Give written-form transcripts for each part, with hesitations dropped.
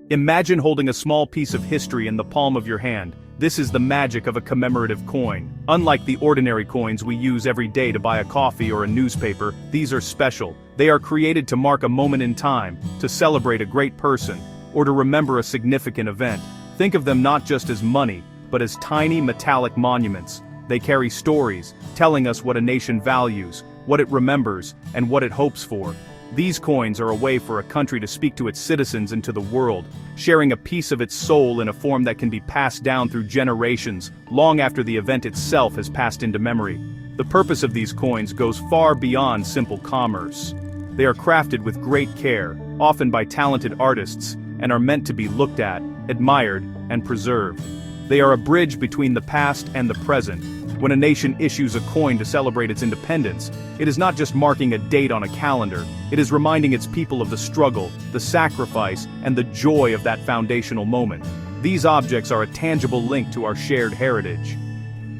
Imagine holding a small piece of history in the palm of your hand. This is the magic of a commemorative coin. Unlike the ordinary coins we use every day to buy a coffee or a newspaper, these are special. They are created to mark a moment in time, to celebrate a great person, or to remember a significant event. Think of them not just as money, but as tiny metallic monuments. They carry stories, telling us what a nation values, what it remembers, and what it hopes for. These coins are a way for a country to speak to its citizens and to the world, sharing a piece of its soul in a form that can be passed down through generations, long after the event itself has passed into memory. The purpose of these coins goes far beyond simple commerce. They are crafted with great care, often by talented artists, and are meant to be looked at, admired, and preserved. They are a bridge between the past and the present. When a nation issues a coin to celebrate its independence, it is not just marking a date on a calendar, it is reminding its people of the struggle, the sacrifice, and the joy of that foundational moment. These objects are a tangible link to our shared heritage.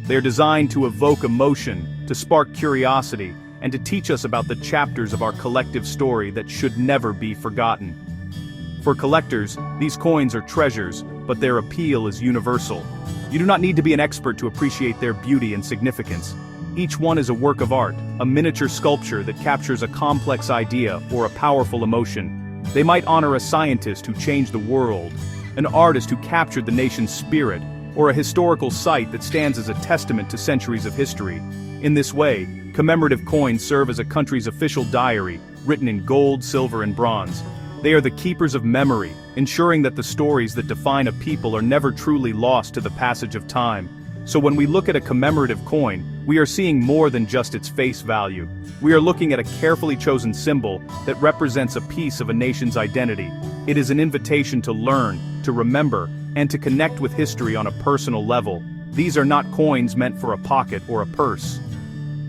They are designed to evoke emotion, to spark curiosity, and to teach us about the chapters of our collective story that should never be forgotten. For collectors, these coins are treasures, but their appeal is universal. You do not need to be an expert to appreciate their beauty and significance. Each one is a work of art, a miniature sculpture that captures a complex idea or a powerful emotion. They might honor a scientist who changed the world, an artist who captured the nation's spirit, or a historical site that stands as a testament to centuries of history. In this way, commemorative coins serve as a country's official diary, written in gold, silver, and bronze. They are the keepers of memory, ensuring that the stories that define a people are never truly lost to the passage of time. So when we look at a commemorative coin, we are seeing more than just its face value. We are looking at a carefully chosen symbol that represents a piece of a nation's identity. It is an invitation to learn, to remember, and to connect with history on a personal level. These are not coins meant for a pocket or a purse.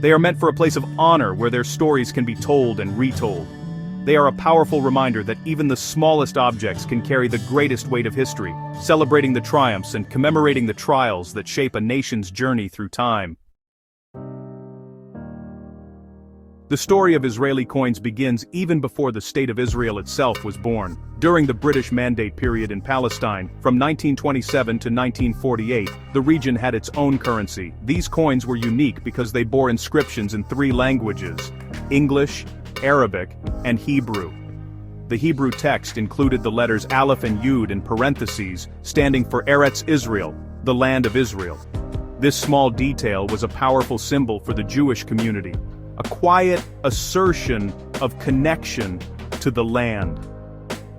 They are meant for a place of honor where their stories can be told and retold. They are a powerful reminder that even the smallest objects can carry the greatest weight of history, celebrating the triumphs and commemorating the trials that shape a nation's journey through time. The story of Israeli coins begins even before the State of Israel itself was born. During the British Mandate period in Palestine, from 1927 to 1948, the region had its own currency. These coins were unique because they bore inscriptions in 3 languages: English, Arabic, and Hebrew. The Hebrew text included the letters Aleph and Yud in parentheses, standing for Eretz Israel, the land of Israel. This small detail was a powerful symbol for the Jewish community, a quiet assertion of connection to the land.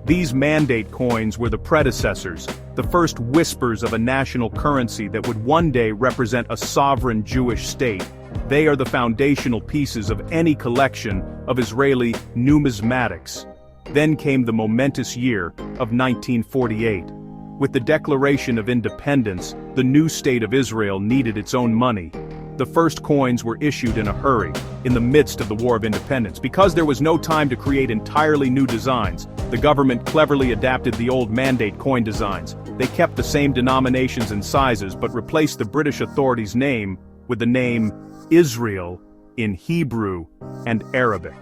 These mandate coins were the predecessors, the first whispers of a national currency that would one day represent a sovereign Jewish state. They are the foundational pieces of any collection of Israeli numismatics. Then came the momentous year of 1948. With the Declaration of Independence, the new state of Israel needed its own money. The first coins were issued in a hurry, in the midst of the War of Independence. Because there was no time to create entirely new designs, the government cleverly adapted the old mandate coin designs. They kept the same denominations and sizes but replaced the British authorities' name with the name Israel in Hebrew and Arabic.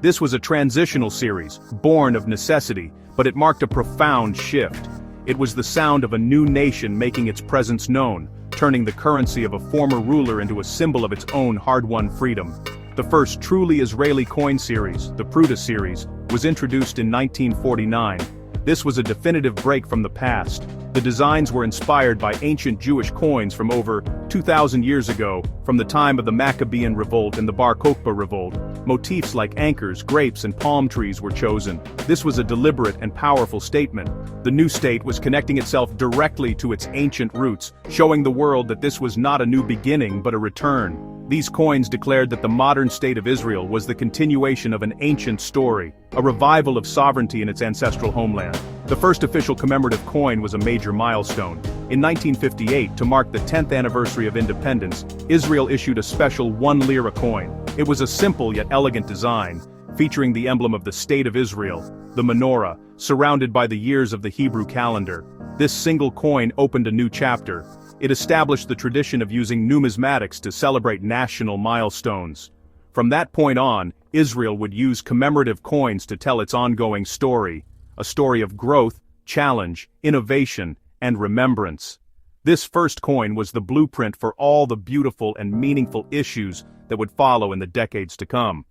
This was a transitional series, born of necessity, but it marked a profound shift. It was the sound of a new nation making its presence known, turning the currency of a former ruler into a symbol of its own hard-won freedom. The first truly Israeli coin series, the Pruta series, was introduced in 1949. This was a definitive break from the past. The designs were inspired by ancient Jewish coins from over 2,000 years ago, from the time of the Maccabean Revolt and the Bar Kokhba Revolt. Motifs like anchors, grapes, and palm trees were chosen. This was a deliberate and powerful statement. The new state was connecting itself directly to its ancient roots, showing the world that this was not a new beginning but a return. These coins declared that the modern state of Israel was the continuation of an ancient story, a revival of sovereignty in its ancestral homeland. The first official commemorative coin was a major milestone. In 1958, to mark the 10th anniversary of independence, Israel issued a special 1 lira coin. It was a simple yet elegant design, featuring the emblem of the State of Israel, the menorah, surrounded by the years of the Hebrew calendar. This single coin opened a new chapter. It established the tradition of using numismatics to celebrate national milestones. From that point on, Israel would use commemorative coins to tell its ongoing story, a story of growth, challenge, innovation, and remembrance. This first coin was the blueprint for all the beautiful and meaningful issues that would follow in the decades to come.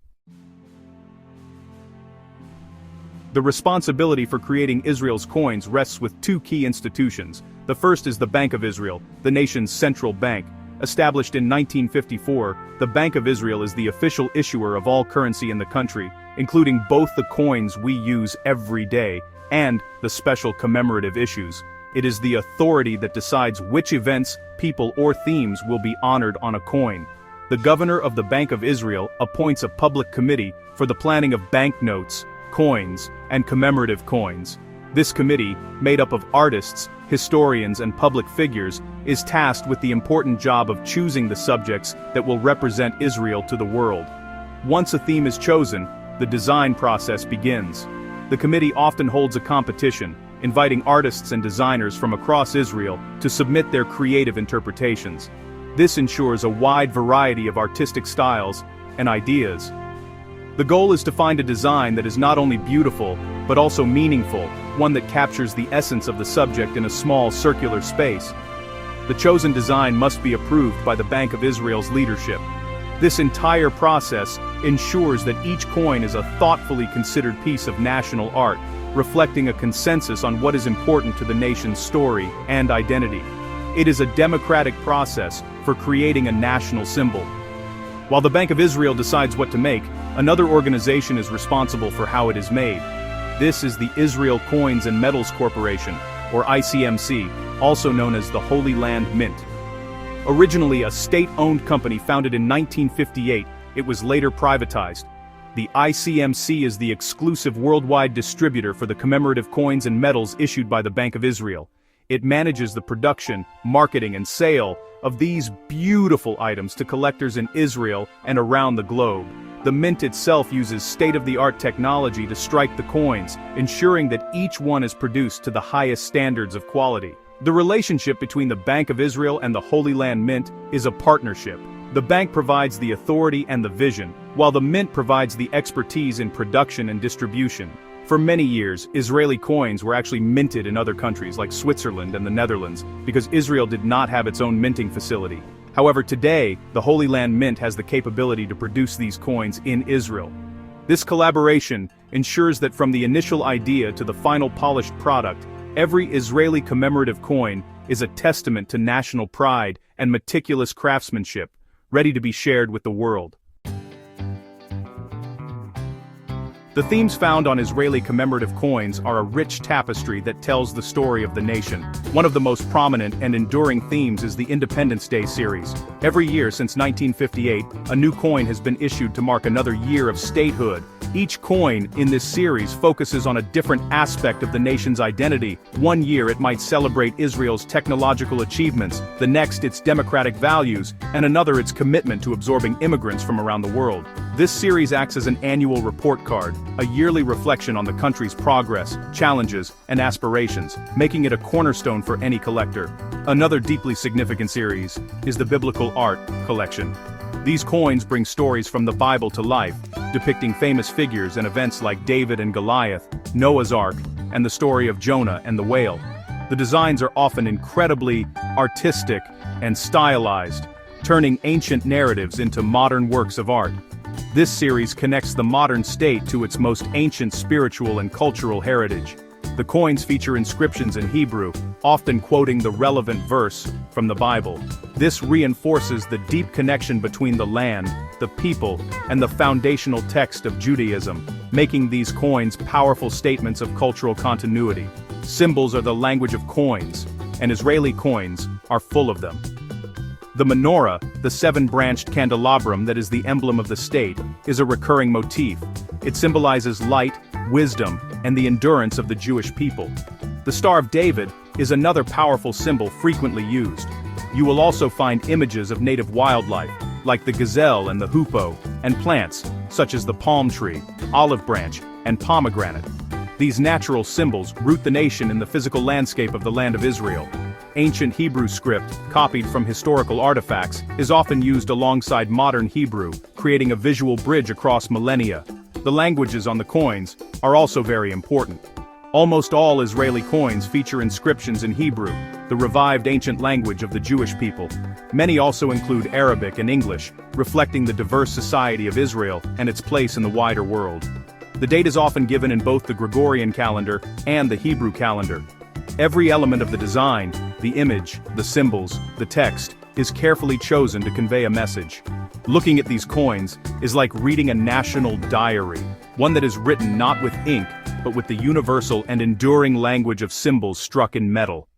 The responsibility for creating Israel's coins rests with two key institutions. The first is the Bank of Israel, the nation's central bank. Established in 1954, the Bank of Israel is the official issuer of all currency in the country, including both the coins we use every day and the special commemorative issues. It is the authority that decides which events, people, or themes will be honored on a coin. The governor of the Bank of Israel appoints a public committee for the planning of banknotes, coins, and commemorative coins. This committee, made up of artists, historians, and public figures, is tasked with the important job of choosing the subjects that will represent Israel to the world. Once a theme is chosen, the design process begins. The committee often holds a competition, inviting artists and designers from across Israel to submit their creative interpretations. This ensures a wide variety of artistic styles and ideas. The goal is to find a design that is not only beautiful, but also meaningful, one that captures the essence of the subject in a small circular space. The chosen design must be approved by the Bank of Israel's leadership. This entire process ensures that each coin is a thoughtfully considered piece of national art, reflecting a consensus on what is important to the nation's story and identity. It is a democratic process for creating a national symbol. While the Bank of Israel decides what to make, another organization is responsible for how it is made. This is the Israel Coins and Metals Corporation, or ICMC, also known as the Holy Land Mint. Originally a state-owned company founded in 1958, it was later privatized. The ICMC is the exclusive worldwide distributor for the commemorative coins and medals issued by the Bank of Israel. It manages the production, marketing, and sale of these beautiful items to collectors in Israel and around the globe. The mint itself uses state-of-the-art technology to strike the coins, ensuring that each one is produced to the highest standards of quality. The relationship between the Bank of Israel and the Holy Land Mint is a partnership. The bank provides the authority and the vision, while the mint provides the expertise in production and distribution. For many years, Israeli coins were actually minted in other countries like Switzerland and the Netherlands, because Israel did not have its own minting facility. However, today, the Holy Land Mint has the capability to produce these coins in Israel. This collaboration ensures that from the initial idea to the final polished product, every Israeli commemorative coin is a testament to national pride and meticulous craftsmanship, ready to be shared with the world. The themes found on Israeli commemorative coins are a rich tapestry that tells the story of the nation. One of the most prominent and enduring themes is the Independence Day series. Every year since 1958, a new coin has been issued to mark another year of statehood. Each coin in this series focuses on a different aspect of the nation's identity. One year it might celebrate Israel's technological achievements, the next its democratic values, and another its commitment to absorbing immigrants from around the world. This series acts as an annual report card, a yearly reflection on the country's progress, challenges, and aspirations, making it a cornerstone for any collector. Another deeply significant series is the Biblical Art Collection. These coins bring stories from the Bible to life, depicting famous figures and events like David and Goliath, Noah's Ark, and the story of Jonah and the whale. The designs are often incredibly artistic and stylized, turning ancient narratives into modern works of art. This series connects the modern state to its most ancient spiritual and cultural heritage. The coins feature inscriptions in Hebrew, often quoting the relevant verse from the Bible. This reinforces the deep connection between the land, the people, and the foundational text of Judaism, making these coins powerful statements of cultural continuity. Symbols are the language of coins, and Israeli coins are full of them. The menorah, the seven-branched candelabrum that is the emblem of the state, is a recurring motif. It symbolizes light, wisdom, and the endurance of the Jewish people. The Star of David is another powerful symbol frequently used. You will also find images of native wildlife, like the gazelle and the hoopoe, and plants, such as the palm tree, olive branch, and pomegranate. These natural symbols root the nation in the physical landscape of the land of Israel. Ancient Hebrew script, copied from historical artifacts, is often used alongside modern Hebrew, creating a visual bridge across millennia. The languages on the coins are also very important. Almost all Israeli coins feature inscriptions in Hebrew, the revived ancient language of the Jewish people. Many also include Arabic and English, reflecting the diverse society of Israel and its place in the wider world. The date is often given in both the Gregorian calendar and the Hebrew calendar. Every element of the design, the image, the symbols, the text, is carefully chosen to convey a message. Looking at these coins is like reading a national diary, one that is written not with ink, but with the universal and enduring language of symbols struck in metal.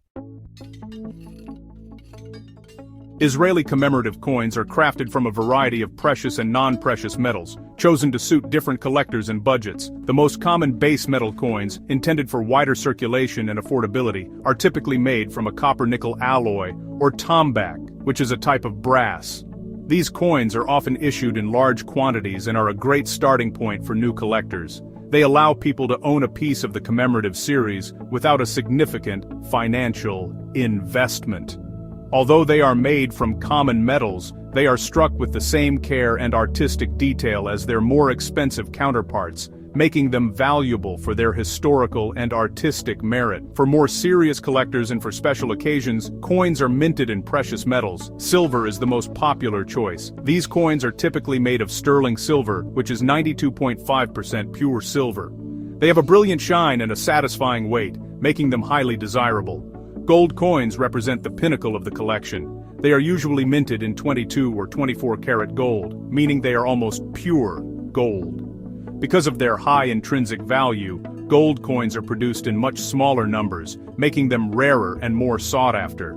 Israeli commemorative coins are crafted from a variety of precious and non-precious metals, chosen to suit different collectors and budgets. The most common base metal coins, intended for wider circulation and affordability, are typically made from a copper-nickel alloy, or tombak, which is a type of brass. These coins are often issued in large quantities and are a great starting point for new collectors. They allow people to own a piece of the commemorative series without a significant financial investment. Although they are made from common metals, they are struck with the same care and artistic detail as their more expensive counterparts, making them valuable for their historical and artistic merit. For more serious collectors and for special occasions, coins are minted in precious metals. Silver is the most popular choice. These coins are typically made of sterling silver, which is 92.5% pure silver. They have a brilliant shine and a satisfying weight, making them highly desirable. Gold coins represent the pinnacle of the collection. They are usually minted in 22 or 24 karat gold, meaning they are almost pure gold. Because of their high intrinsic value, gold coins are produced in much smaller numbers, making them rarer and more sought after.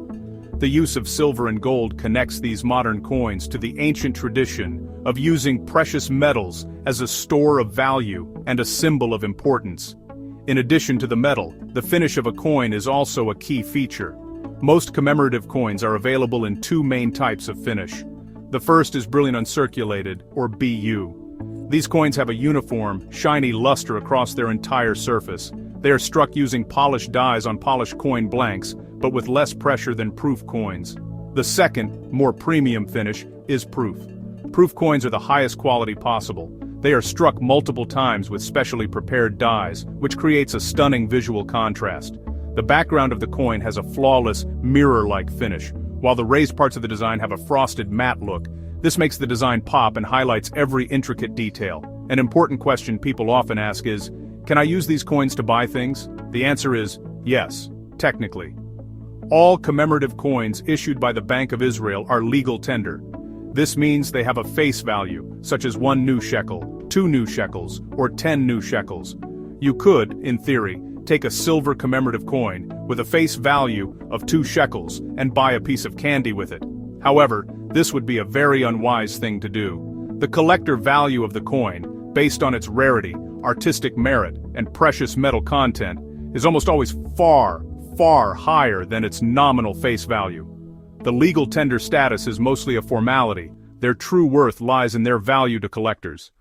The use of silver and gold connects these modern coins to the ancient tradition of using precious metals as a store of value and a symbol of importance. In addition to the metal, the finish of a coin is also a key feature. Most commemorative coins are available in two main types of finish. The first is brilliant uncirculated, or BU. These coins have a uniform, shiny luster across their entire surface. They are struck using polished dies on polished coin blanks, but with less pressure than proof coins. The second, more premium finish, is proof. Proof coins are the highest quality possible. They are struck multiple times with specially prepared dies, which creates a stunning visual contrast. The background of the coin has a flawless, mirror-like finish, while the raised parts of the design have a frosted matte look. This makes the design pop and highlights every intricate detail. An important question people often ask is, can I use these coins to buy things? The answer is yes, technically. All commemorative coins issued by the Bank of Israel are legal tender. This means they have a face value, such as 1 new shekel, 2 new shekels, or 10 new shekels. You could, in theory, take a silver commemorative coin with a face value of 2 shekels and buy a piece of candy with it. However, this would be a very unwise thing to do. The collector value of the coin, based on its rarity, artistic merit, and precious metal content, is almost always far, far higher than its nominal face value. The legal tender status is mostly a formality. Their true worth lies in their value to collectors.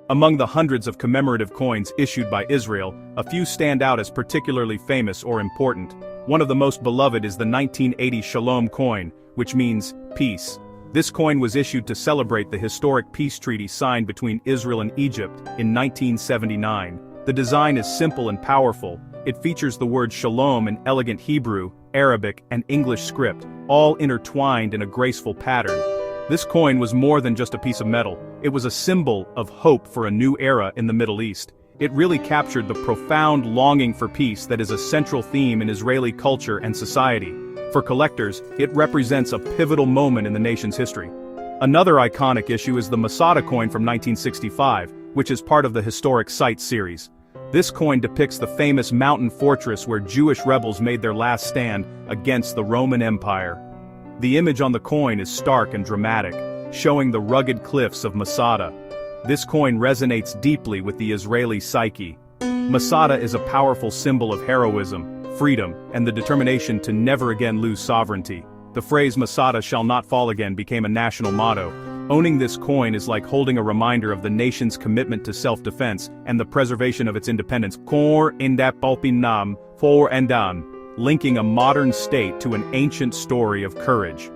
Among the hundreds of commemorative coins issued by Israel, a few stand out as particularly famous or important. One of the most beloved is the 1980 Shalom coin, which means peace. This coin was issued to celebrate the historic peace treaty signed between Israel and Egypt in 1979. The design is simple and powerful. It features the word shalom in elegant Hebrew, Arabic, and English script, all intertwined in a graceful pattern. This coin was more than just a piece of metal. It was a symbol of hope for a new era in the Middle East. It really captured the profound longing for peace that is a central theme in Israeli culture and society. For collectors, it represents a pivotal moment in the nation's history. Another iconic issue is the Masada coin from 1965, which is part of the Historic Sites series. This coin depicts the famous mountain fortress where Jewish rebels made their last stand against the Roman Empire. The image on the coin is stark and dramatic, showing the rugged cliffs of Masada. This coin resonates deeply with the Israeli psyche. Masada is a powerful symbol of heroism, freedom, and the determination to never again lose sovereignty. The phrase "Masada shall not fall again" became a national motto. Owning this coin is like holding a reminder of the nation's commitment to self-defense and the preservation of its independence. Kor indap alpinam for endan, linking a modern state to an ancient story of courage.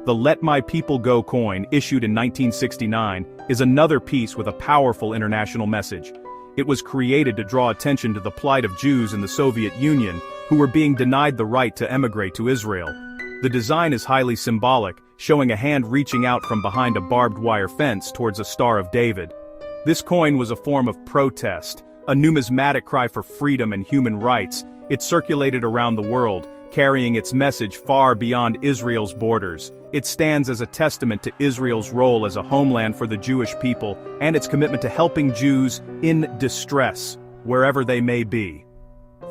The Let My People Go coin, issued in 1969, is another piece with a powerful international message. It was created to draw attention to the plight of Jews in the Soviet Union, who were being denied the right to emigrate to Israel. The design is highly symbolic, showing a hand reaching out from behind a barbed wire fence towards a Star of David. This coin was a form of protest, a numismatic cry for freedom and human rights. It circulated around the world, carrying its message far beyond Israel's borders. It stands as a testament to Israel's role as a homeland for the Jewish people and its commitment to helping Jews in distress, wherever they may be.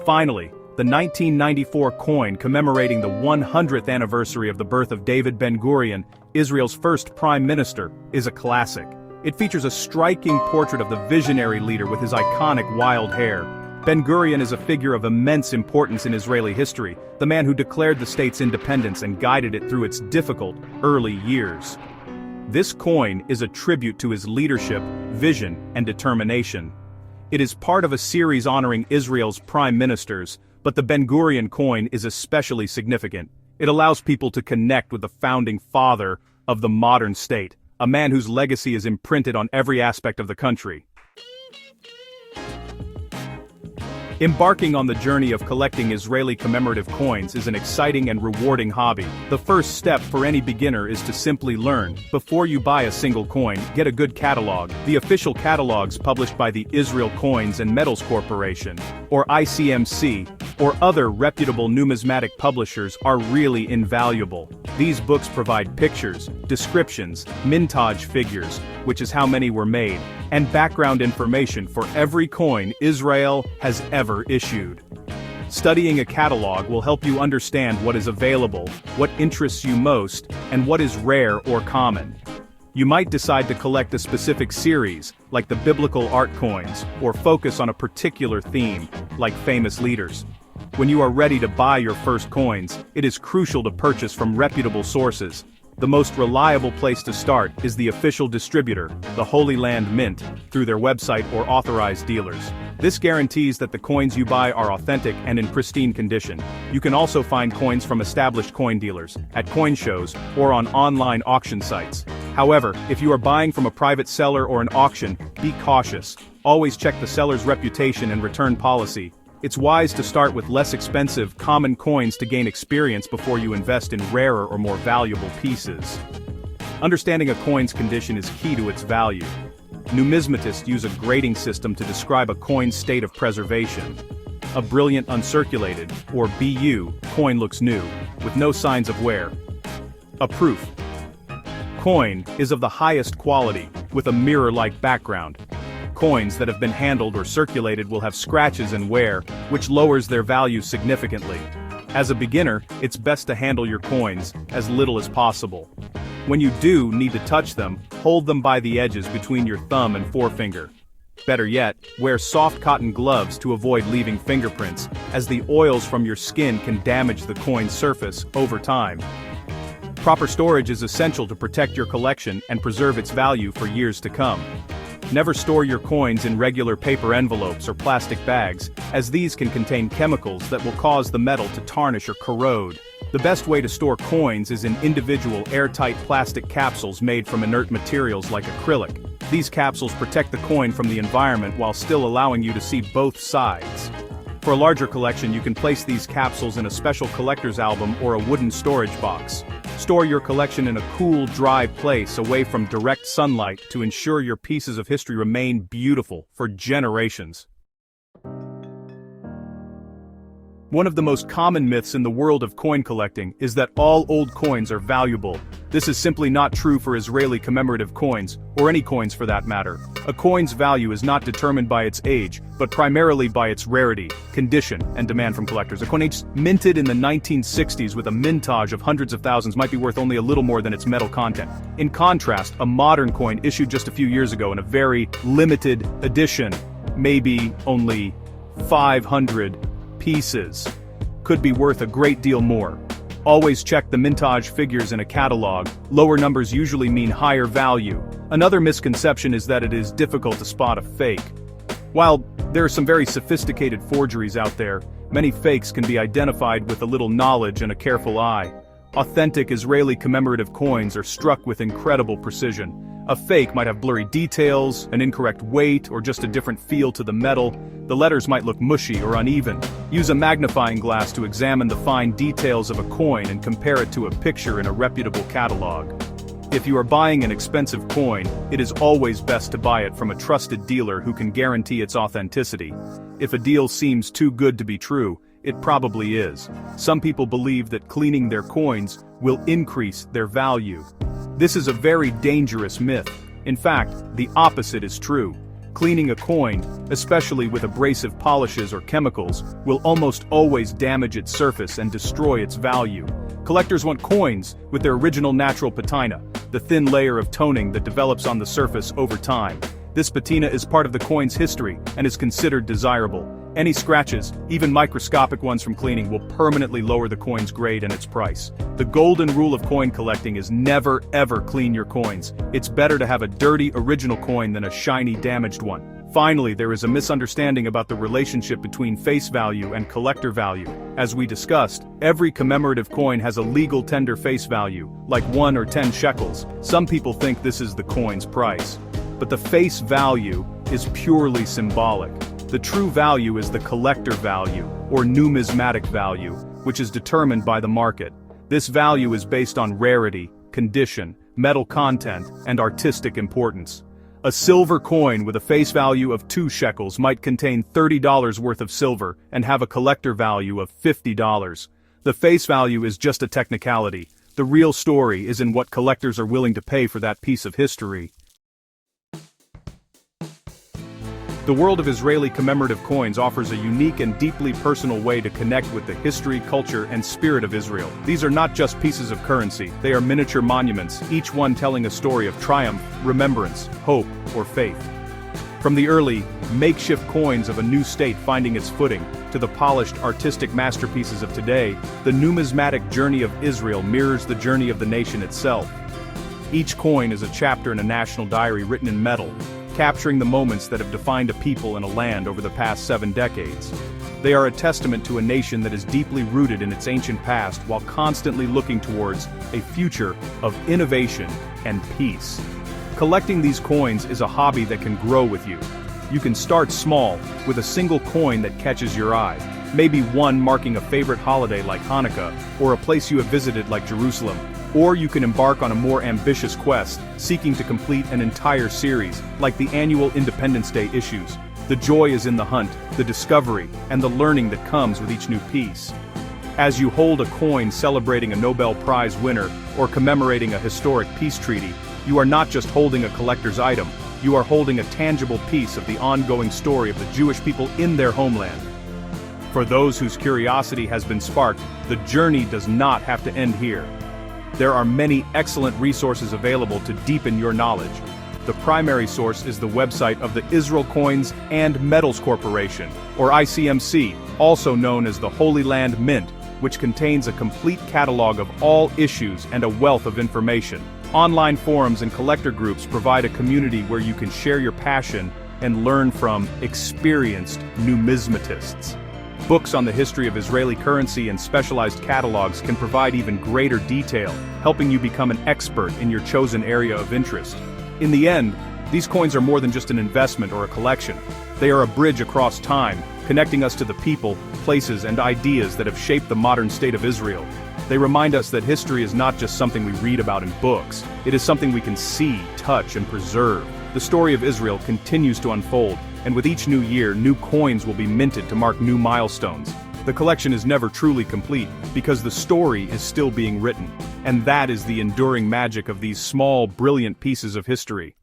Finally, the 1994 coin commemorating the 100th anniversary of the birth of David Ben-Gurion, Israel's first prime minister, is a classic. It features a striking portrait of the visionary leader with his iconic wild hair. Ben-Gurion is a figure of immense importance in Israeli history, the man who declared the state's independence and guided it through its difficult, early years. This coin is a tribute to his leadership, vision, and determination. It is part of a series honoring Israel's prime ministers, but the Ben-Gurion coin is especially significant. It allows people to connect with the founding father of the modern state, a man whose legacy is imprinted on every aspect of the country. Embarking on the journey of collecting Israeli commemorative coins is an exciting and rewarding hobby. The first step for any beginner is to simply learn. Before you buy a single coin, get a good catalog. The official catalogs published by the Israel Coins and Metals Corporation, or ICMC, or other reputable numismatic publishers are really invaluable. These books provide pictures, descriptions, mintage figures, which is how many were made, and background information for every coin Israel has ever issued. Studying a catalog will help you understand what is available, what interests you most, and what is rare or common. You might decide to collect a specific series, like the biblical art coins, or focus on a particular theme, like famous leaders. When you are ready to buy your first coins, it is crucial to purchase from reputable sources. The most reliable place to start is the official distributor, the Holy Land Mint, through their website or authorized dealers. This guarantees that the coins you buy are authentic and in pristine condition. You can also find coins from established coin dealers, at coin shows, or on online auction sites. However, if you are buying from a private seller or an auction, be cautious. Always check the seller's reputation and return policy. It's wise to start with less expensive, common coins to gain experience before you invest in rarer or more valuable pieces. Understanding a coin's condition is key to its value. Numismatists use a grading system to describe a coin's state of preservation. A brilliant uncirculated, or BU, coin looks new, with no signs of wear. A proof coin is of the highest quality, with a mirror-like background. Coins that have been handled or circulated will have scratches and wear, which lowers their value significantly. As a beginner, it's best to handle your coins as little as possible. When you do need to touch them, hold them by the edges between your thumb and forefinger. Better yet, wear soft cotton gloves to avoid leaving fingerprints, as the oils from your skin can damage the coin's surface over time. Proper storage is essential to protect your collection and preserve its value for years to come. Never store your coins in regular paper envelopes or plastic bags, as these can contain chemicals that will cause the metal to tarnish or corrode. The best way to store coins is in individual airtight plastic capsules made from inert materials like acrylic. These capsules protect the coin from the environment while still allowing you to see both sides. For a larger collection, you can place these capsules in a special collector's album or a wooden storage box. Store your collection in a cool, dry place away from direct sunlight to ensure your pieces of history remain beautiful for generations. One of the most common myths in the world of coin collecting is that all old coins are valuable. This is simply not true for Israeli commemorative coins, or any coins for that matter. A coin's value is not determined by its age, but primarily by its rarity, condition, and demand from collectors. A coin minted in the 1960s with a mintage of hundreds of thousands might be worth only a little more than its metal content. In contrast, a modern coin issued just a few years ago in a very limited edition, maybe only 500 pieces, could be worth a great deal more. Always check the mintage figures in a catalog. Lower numbers usually mean higher value. Another misconception is that it is difficult to spot a fake. While there are some very sophisticated forgeries out there, many fakes can be identified with a little knowledge and a careful eye. Authentic Israeli commemorative coins are struck with incredible precision. A fake might have blurry details, an incorrect weight, or just a different feel to the metal. The letters might look mushy or uneven. Use a magnifying glass to examine the fine details of a coin and compare it to a picture in a reputable catalog. If you are buying an expensive coin, it is always best to buy it from a trusted dealer who can guarantee its authenticity. If a deal seems too good to be true, it probably is. Some people believe that cleaning their coins will increase their value. This is a very dangerous myth. In fact, the opposite is true. Cleaning a coin, especially with abrasive polishes or chemicals, will almost always damage its surface and destroy its value. Collectors want coins with their original natural patina, the thin layer of toning that develops on the surface over time. This patina is part of the coin's history and is considered desirable. Any scratches, even microscopic ones from cleaning, will permanently lower the coin's grade and its price. The golden rule of coin collecting is never ever clean your coins. It's better to have a dirty original coin than a shiny damaged one. Finally, there is a misunderstanding about the relationship between face value and collector value. As we discussed, every commemorative coin has a legal tender face value, like 1 or 10 shekels. Some people think this is the coin's price. But the face value is purely symbolic. The true value is the collector value, or numismatic value, which is determined by the market. This value is based on rarity, condition, metal content, and artistic importance. A silver coin with a face value of 2 shekels might contain $30 worth of silver and have a collector value of $50. The face value is just a technicality. The real story is in what collectors are willing to pay for that piece of history. The world of Israeli commemorative coins offers a unique and deeply personal way to connect with the history, culture, and spirit of Israel. These are not just pieces of currency, they are miniature monuments, each one telling a story of triumph, remembrance, hope, or faith. From the early, makeshift coins of a new state finding its footing, to the polished, artistic masterpieces of today, the numismatic journey of Israel mirrors the journey of the nation itself. Each coin is a chapter in a national diary written in metal, capturing the moments that have defined a people and a land over the past 7 decades. They are a testament to a nation that is deeply rooted in its ancient past while constantly looking towards a future of innovation and peace. Collecting these coins is a hobby that can grow with you. You can start small, with a single coin that catches your eye, maybe one marking a favorite holiday like Hanukkah, or a place you have visited like Jerusalem. Or you can embark on a more ambitious quest, seeking to complete an entire series, like the annual Independence Day issues. The joy is in the hunt, the discovery, and the learning that comes with each new piece. As you hold a coin celebrating a Nobel Prize winner or commemorating a historic peace treaty, you are not just holding a collector's item, you are holding a tangible piece of the ongoing story of the Jewish people in their homeland. For those whose curiosity has been sparked, the journey does not have to end here. There are many excellent resources available to deepen your knowledge. The primary source is the website of the Israel Coins and Metals Corporation, or ICMC, also known as the Holy Land Mint, which contains a complete catalog of all issues and a wealth of information. Online forums and collector groups provide a community where you can share your passion and learn from experienced numismatists. Books on the history of Israeli currency and specialized catalogs can provide even greater detail, helping you become an expert in your chosen area of interest. In the end, these coins are more than just an investment or a collection. They are a bridge across time, connecting us to the people, places, and ideas that have shaped the modern state of Israel. They remind us that history is not just something we read about in books, it is something we can see, touch, and preserve. The story of Israel continues to unfold, and with each new year, new coins will be minted to mark new milestones. The collection is never truly complete, because the story is still being written. And that is the enduring magic of these small, brilliant pieces of history.